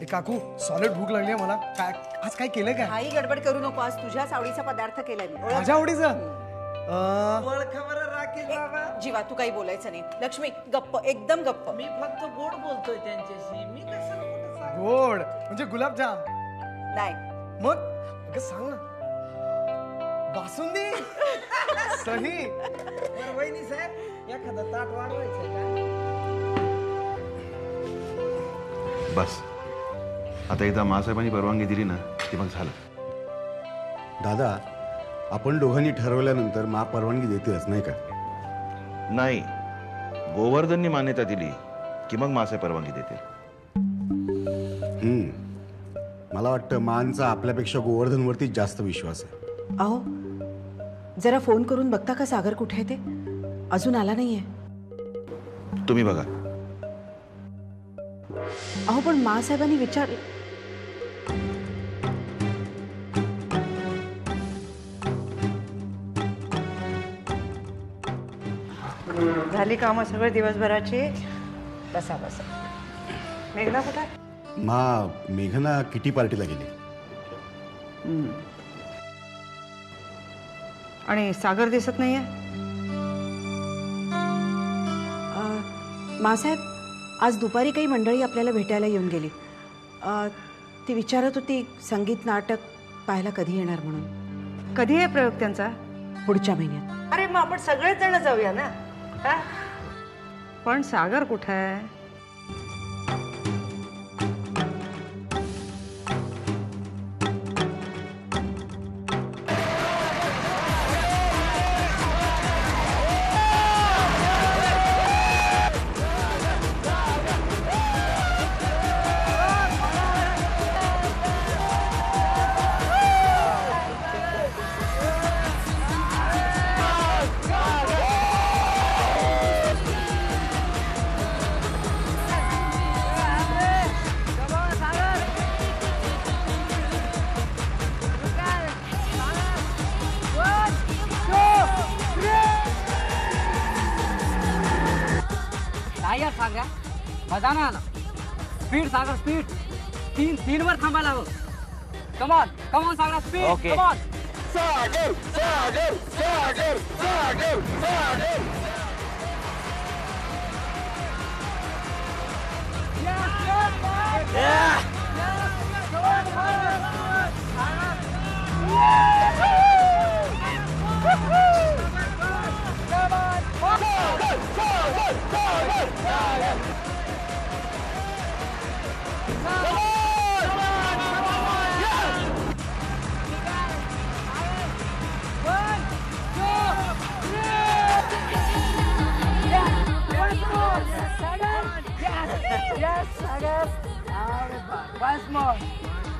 काकू सॉलिड भूक लागली आहे मला. काय आज काय केलं काय? काही गडबड करू नको. आज तुझ्याच आवडीचा पदार्थ केलाय मी. माझ्या आवडीचं? जीवा तू काही बोलायचं नाही. लक्ष्मी गप्प, एकदम गप्प. मी फक्त गोड बोलतोय त्यांच्याशी. मी कसं गोड म्हणजे गुलाबजाम? नाही. मग अगं सांग ना. बासुंदी. सही. बरं वहिनी साहेब एखादा ताट वाढवायचं का? बस आता एकदा मासाहेबांनी परवानगी दिली ना की मग झालं. दादा, आपण दोघांनी ठरवल्यानंतर मा परवानगी देतेच नाही का? नाही, गोवर्धननी मान्यता दिली की मग मासाहेब परवानगी देतील. मला वाटतं मानचा आपल्यापेक्षा गोवर्धनवरती जास्त विश्वास आहे. अहो जरा फोन करून बघता का सागर कुठे आहे ते? अजून आला नाहीये. तुम्ही बघा. अहो पण मासाहेबांनी विचार. झाली कामं सगळे दिवसभराची. बसा बसा. मेघना कुठे आहे? मा मेघना किटी पार्टीला गेली. आणि सागर दिसत नाहीये. मासाहेब आज दुपारी काही मंडळी आपल्याला भेटायला येऊन गेली. ती विचारत होती संगीत नाटक पाहायला कधी येणार म्हणून. कधी आहे प्रयोग त्यांचा? पुढच्या महिन्यात. अरे मग आपण सगळेच जण जाऊया ना. पण सागर कुठे आहे? सांगा मजा ना आला. स्पीड सागर स्पीड. 3 वर थांबायला हवं. Come on come on Sagar speed. Okay come on. Sagar Sagar Sagar Sagar Sagar.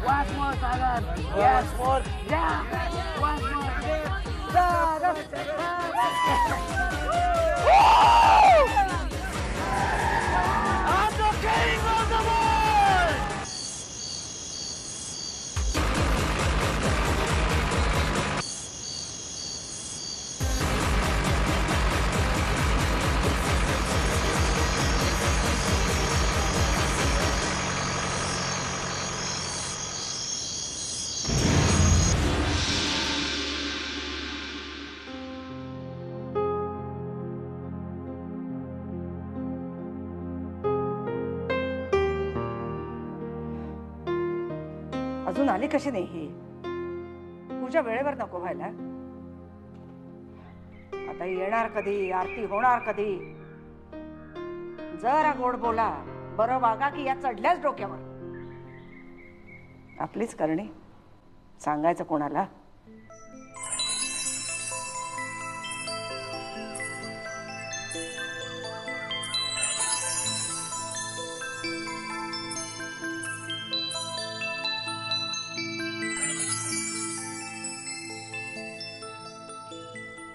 Once more, Sagar. Yes, more. Yeah. Once more. Sagar. I'm the king of the world. अजून आली कशी नाही ही? पूजा वेळेवर नको व्हायला. आता येणार कधी? आरती होणार कधी? जरा गोड बोला, बरं वागा की या चढल्याच डोक्यावर. आपलीच करणी, सांगायचं कोणाला?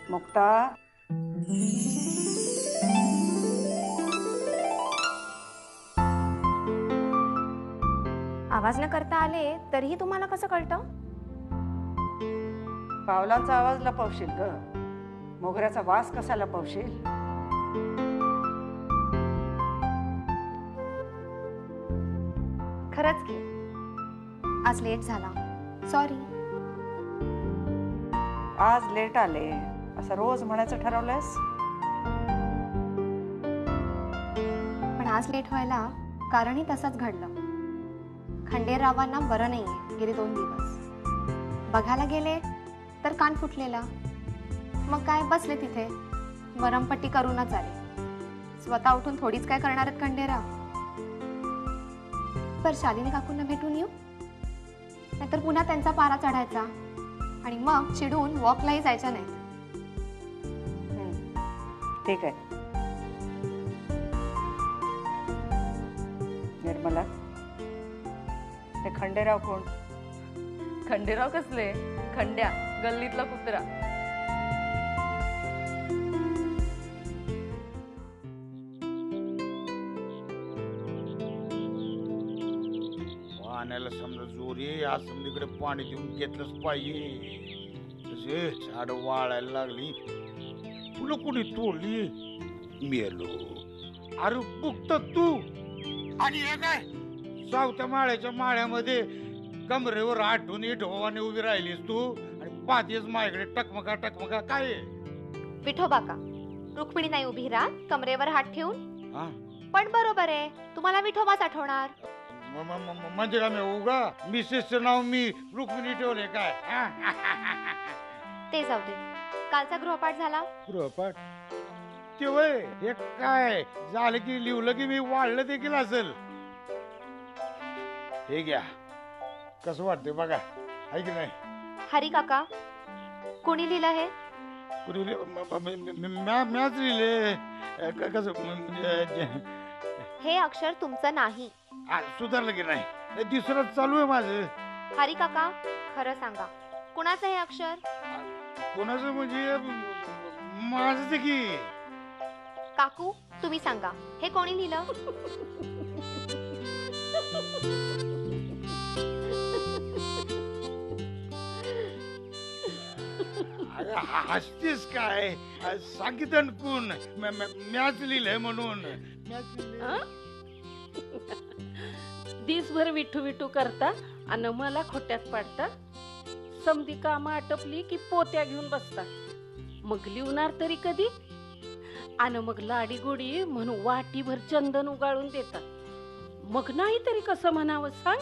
मुक्ता, आवाज न करता आले तरीही तुम्हाला कसं कळतं? पावलांचा आवाज लपवशील ग, मोगऱ्याचा वास कसा लपवशील? खरंच की आज लेट झाला, सॉरी. आज लेट आले असं रोज म्हणायचं ठरवलंयस? पण आज लेट व्हायला कारणही तसंच घडलं. खंडेरावांना बरं नाहीये गेले 2 दिवस. बघायला गेले तर कान फुटलेला. मग काय बसले तिथे, मरमपट्टी करूनच आले. स्वतः उठून थोडीच काय करणार आहेत खंडेराव. पर शालिनी काकूंना भेटून येऊ, नाहीतर पुन्हा त्यांचा पारा चढायचा आणि मग चिडून वॉकलाही जायच्या नाही. ठीक आहे. निर्मला, हे खंडेराव कोण? खंडेराव कसले? खंड्या, गल्लीतला कुत्रा. पाण्याला समजा जोरी, आज समजा पाणी देऊन घेतलंच पाहिजे. तसे झाड वाळायला लागली, फुलं कुणी तोडली, मेलो. अरे बुकत तू आणि हे काय सावत्या माळ्याच्या माळ्यामध्ये कमरेवर आठवून ढोवाने उभी राहिलीस तू आणि पाहतेस माझ्याकडे टकमका टकमका. काय विठोबा का रुक्मिणी नाही उभी राहत कमरेवर हात ठेवून? हा पण बरोबर आहे, तुम्हाला विठोबाच आठवणार. म्हणजे काय मी उगा मिसेसचं नाव मी रुक्मिणी ठेवले काय? ते जाऊ दे, कालचा गृहपाठ झाला? गृहपाठ ते वय हे काय झालं की लिवलं की मी वाढलं देखील असेल. हे घ्या, कसं वाटतंय बघा, आहे की नाही? हरी काका, कोणी लिहिलं हे? मॅच लिहिले. कसं हे अक्षर तुमचं नाही. सुधारलं की नाही? दुसरं चालू आहे माझं. हरी काका, खरं सांगा, कुणाचं हे अक्षर? कोणाचं म्हणजे माझं की. काकू, तुम्ही सांगा, हे कोणी लिहिलं? हसतीस काय? सांगितलं कोण? मॅच लिहिलंय म्हणून. दिसभर विठू विठू करता आणि मला खोट्यात पाडता. समधी कामं आटपली की पोत्या घेऊन बसता. मग लिवणार तरी कधी? आणि मग लाडी गोडी म्हणून वाटीभर चंदन उगाळून देतात. मग नाही तरी कसं म्हणावं सांग?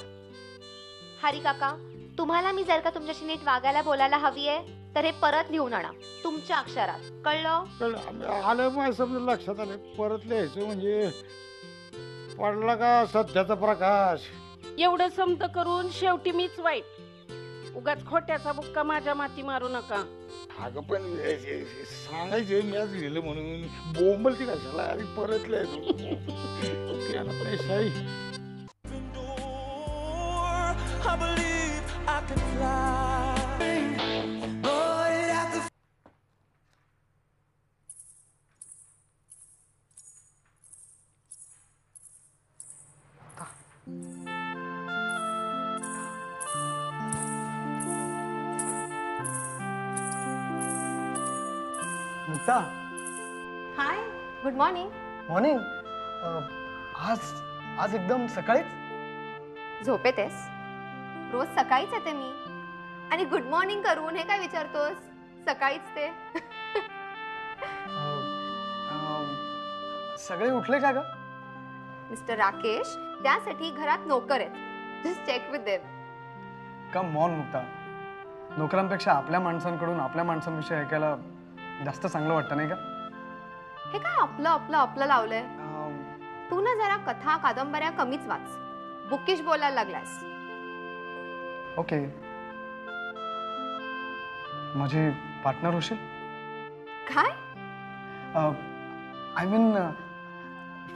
हरी काका, तुम्हाला मी जर का तुमच्याशी नीट वागायला बोलायला हवी आहे तर हे परत लिहून आणा तुमच्या अक्षरात, कळलं? आलं माझ्या समजा लक्षात आलं. परत लिहायचं म्हणजे पडला का सध्याचा प्रकाश. एवढं समत करून शेवटी मीच वाईट. उगाच खोट्याचा बुक्का माझ्या माती मारू नका. अगं पण सांगायचं मी आज लिहिलं म्हणून बोंबलती कशाला? आणि परत लिहायचं पैसा. मुक्ता, हाय, गुड मॉर्निंग. मॉर्निंग. आज एकदम सकाळीच झोपेत आहेस? रोज सकाळीच येते मी. आणि गुड मॉर्निंग करून हे काय विचारतोस? सकाळीच ते. सगळे उठले का ग? मिस्टर राकेश त्यासाठी घरात नोकर आहेत. Just check with them. Come on Mukta, नोकरांपेक्षा आपल्या माणसांकडून आपल्या माणसांविषयी ऐकायला जास्त चांगलं वाटतं नाही का? हे काय आपलं आपलं आपलं लावलंय? तू ना जरा कथा कादंबऱ्या कमीच वाच. बुकिश बोलायला लागलास. ओके, माझी पार्टनर होशील? काय? I mean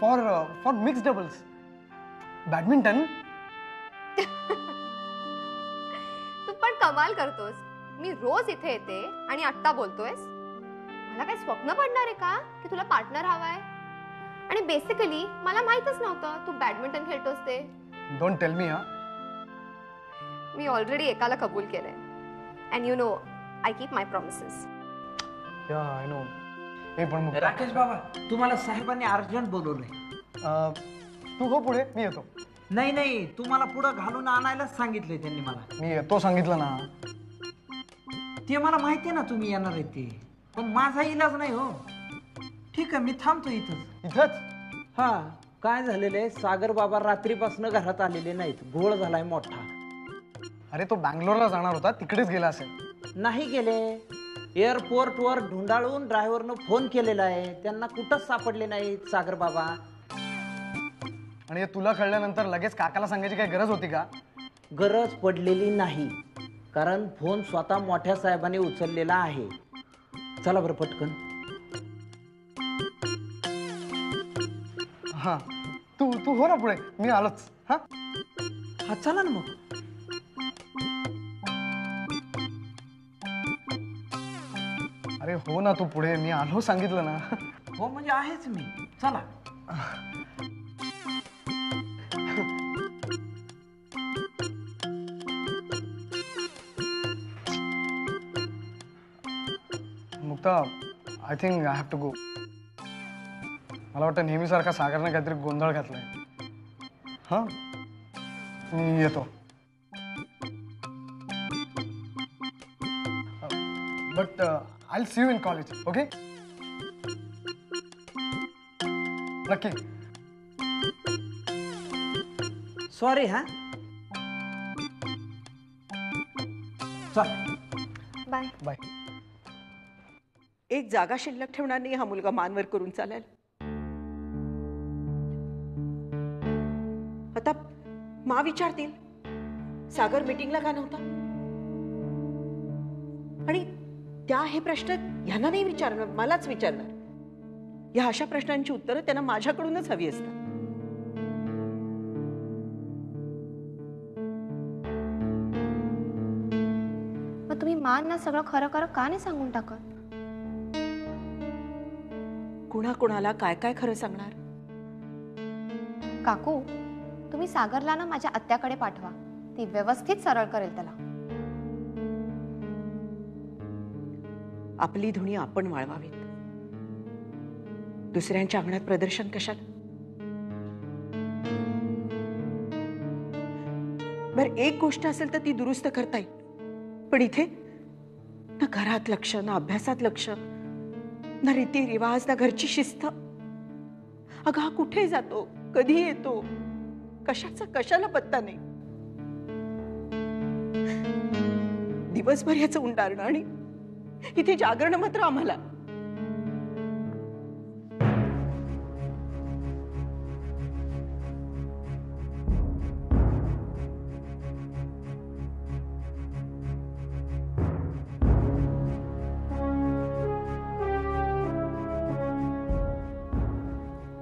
for mix doubles, badminton. तू पण कमाल करतोस. मी रोज इथे येते आणि आत्ता बोलतोयस. मला काय स्वप्न पडणार आहे का की तुला पार्टनर हवाय? आणि बेसिकली मला माहितच नव्हतं तू बॅडमिंटन खेळतोस ते. Don't tell me. Me already एकाला कबूल केलंय. And you know I keep my promises. या आय नो. हे पण राकेश बाबा, तुम्हाला साहेबांनी अर्जंट बोलवलंय. तू हो पुढे, मी येतो. नाही नाही, तू मला पुढं घालून आणायलाच सांगितलंय त्यांनी मला. मी येतो सांगितलं ना. ते मला माहिती आहे ना तुम्ही येणार आहे ते, पण माझा इलाज नाही हो. ठीक आहे, मी थांबतो इथंच. इथंच? हा, काय झालेलं आहे, सागर बाबा रात्रीपासून घरात आलेले नाहीत, घोळ झालाय मोठा. अरे तो बँगलोरला जाणार होता, तिकडेच गेला असेल. नाही गेले, एअरपोर्टवर ढुंडाळून ड्रायव्हरनं फोन केलेला आहे, त्यांना कुठंच सापडले नाहीत सागर बाबा. आणि हे तुला कळल्यानंतर लगेच काकाला सांगायची काही गरज होती का? गरज पडलेली नाही, कारण फोन स्वतः मोठ्या साहेबांनी उचललेला आहे. चला बरं पटकन. हा, तू तू हो ना पुढे, मी आलोच. हा हा, चला ना मग. अरे हो ना, तू पुढे, मी आलो सांगितलं ना. हो म्हणजे आहेच मी, चला. Mukta, I think I have to go. मला वाटतं नेहमीसारखा सागरने काहीतरी गोंधळ घातलाय. हा, मी येतो. But I will see you in college, okay? नक्की. सॉरी. हा, चल. बाय. बाय. एक जागा शिल्लक ठेवणार नाही हा मुलगा मानवर करून चालेल. आता मा विचारतील सागर मीटिंगला का नव्हता, आणि त्या हे प्रश्न ह्यांना नाही विचारणार, मलाच विचारणार. या अशा प्रश्नांची उत्तरं त्यांना माझ्याकडूनच हवी असतात. मग तुम्ही मानना सगळं खरं खरं का नाही सांगून टाकत? कुणाकुणाला काय काय खरं सांगणार? काकू, तुम्ही सागरला ना माझ्या आत्याकडे पाठवा, ती व्यवस्थित सरळ करेल त्याला. आपली धुणी आपण वाळवावीत, दुसऱ्यांच्या अंगणात प्रदर्शन कशाला? बर, एक गोष्ट असेल तर ती दुरुस्त करता येईल, पण इथे ना घरात लक्ष, ना अभ्यासात लक्ष, ना रीती रिवाज, ना घरची शिस्त. अगं हा कुठे जातो, कधी येतो, कशाचा कशाला पत्ता नाही. दिवसभर याचं उंडारणं आणि इथे जागरण मात्र आम्हाला.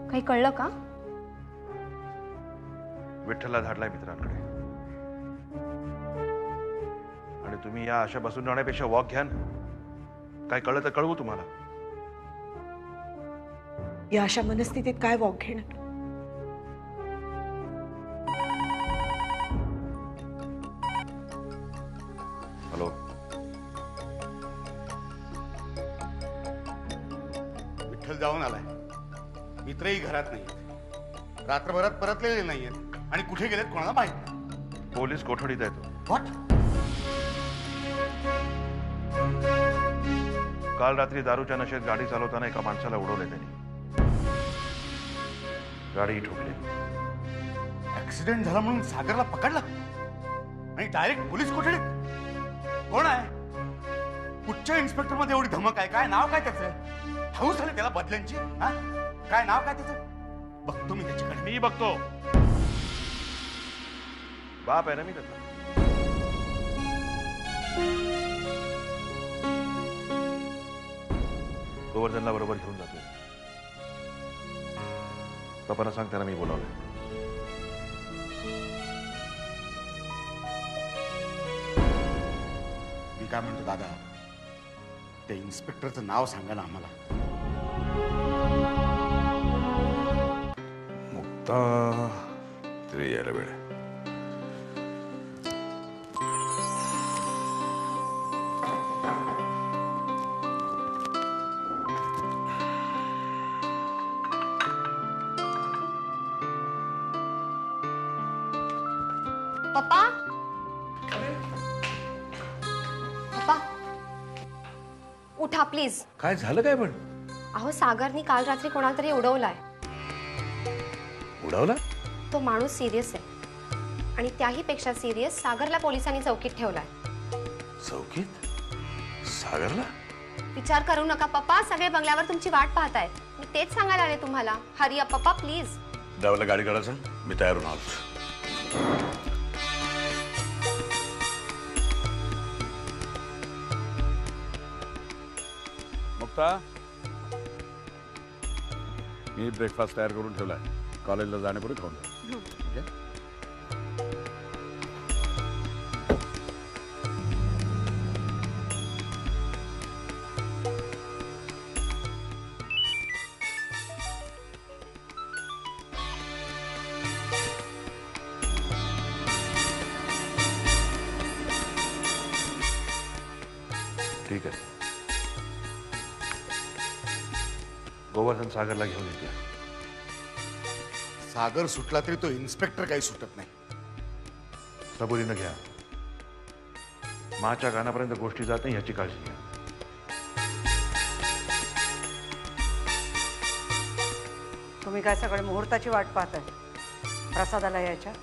काही कळलं का? विठ्ठलला धाडलाय मित्रांकडे, आणि तुम्ही या अशा बसून राहण्यापेक्षा वॉक घ्या ना. काय कळलं तर कळवू तुम्हाला. या अशा मनस्थितीत काय वॉक घेणार? हॅलो, विठ्ठल जाऊन आलाय, मित्रही घरात नाहीत, रात्रभरात परतलेले नाहीयेत, आणि कुठे गेलेत कोणाला माहित नाही. पोलीस कोठडीत आहे तो. व्हॉट? काल रात्री दारूच्या नशेत गाडी चालवताना एका माणसाला उडवले त्यांनी. गाडी ठोकली. ऍक्सिडेंट झाला म्हणून सागरला पकडला आणि डायरेक्ट पोलीस कोठडीत? कोण आहे? कुठच्या इन्स्पेक्टर मध्ये एवढी धमक आहे? काय नाव काय त्याचं? हौस झाले त्याला बदल्यांची? हा, काय नाव काय त्याचं? बघतो मी त्याच्याकडे. मी बघतो, बाप आहे ना मी त्याचा. गोवर्धनला बरोबर घेऊन जातोय. पप्पाला सांग त्याला मी बोलावलंय. मी काय म्हणतो दादा, त्या इन्स्पेक्टरचं नाव सांगा ना आम्हाला. मुक्ता, तरी यायला वेळ आहे. पप्पा पप्पा उठा प्लीज. काय झालं काय पण? अहो सागरनी काल रात्री कोणाला तरी उडवलाय. उडवला? तो माणूस सिरियस आहे आणि त्याही पेक्षा सिरियस सागरला पोलिसांनी चौकीत ठेवलाय. चौकीत? सागरला? विचार करू नका पप्पा, सगळे बंगल्यावर तुमची वाट पाहतायत. मी तेच सांगायला आले तुम्हाला. हरी अप पप्पा प्लीज. ड्रायव्हरला गाडी काढा सांग, मी तयार होऊन आलो. मुक्ता, मी ब्रेकफास्ट तयार करून ठेवलाय. कॉलेजला जाण्यापूर्वी खाऊन जा. ठीक आहे? ठीक आहे. गोवर्धन सागरला घेऊन येतोय. सागर सुटला तरी तो इन्स्पेक्टर काही सुटत नाही. सबुरीनं घ्या. माच्या कानापर्यंत गोष्टी जात नाही ह्याची काळजी घ्या. तुम्ही काय सगळे मुहूर्ताची वाट पाहताय प्रसादाला यायच्या?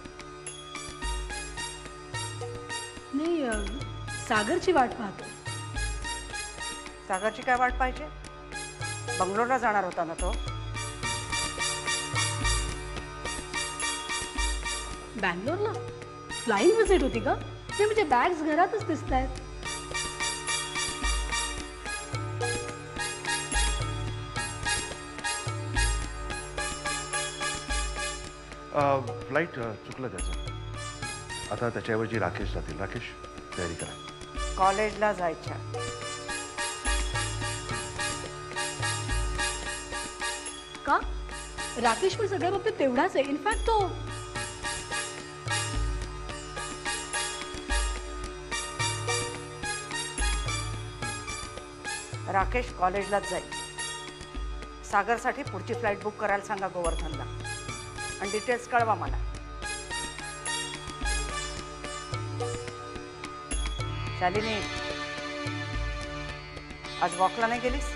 नाही, सागरची वाट पाहतो. सागरची काय वाट पाहिजे? बंगलोरला जाणार होता ना तो. बँगलोरला फ्लाइंग विजिट होती का? ते म्हणजे बॅग्स घरातच दिसत आहेत. फ्लाईट चुकलं त्याचं. आता त्याच्याऐवजी राकेश जातील. राकेश तयारी करा. कॉलेजला जायच्या. का? राकेश पण सगळ्या बाबतीत तेवढाच आहे. इनफॅक्ट तो राकेश कॉलेजलाच जाईल. सागरसाठी पुढची फ्लाईट बुक करायला सांगा गोवर्धनला आणि डिटेल्स कळवा मला. शालिनी, आज वॉकला नाही गेलीस?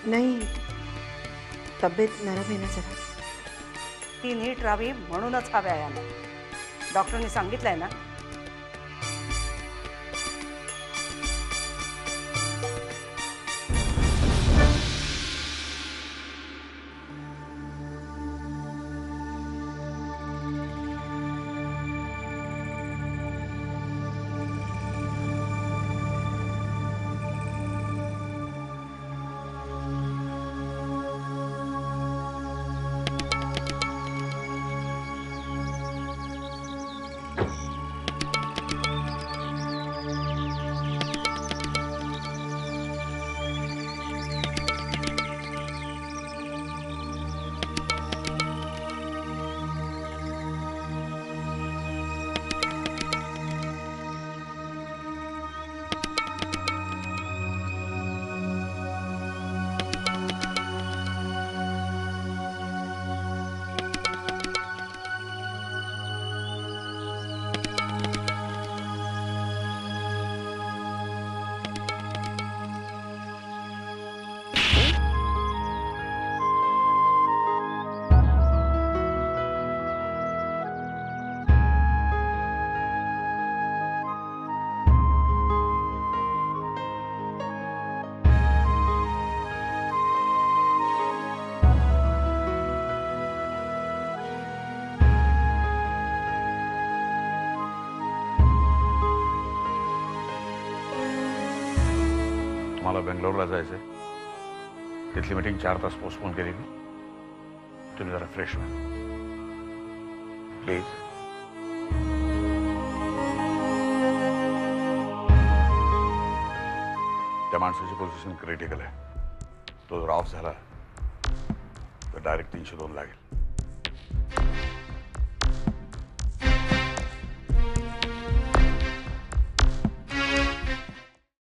नाही, तब्येत नरम आहे ना जरा. ती नीट राहावी म्हणूनच हा व्यायाम. डॉक्टरनी सांगितलंय ना. मला बेंगलोरला जायचंय. तिथली मीटिंग 4 तास पोस्टपोन केली मी. तुम्ही जरा फ्रेश व्हा प्लीज. त्या माणसाची पोझिशन क्रिटिकल आहे. तो जर ऑफ झाला तर डायरेक्ट 302 लागेल.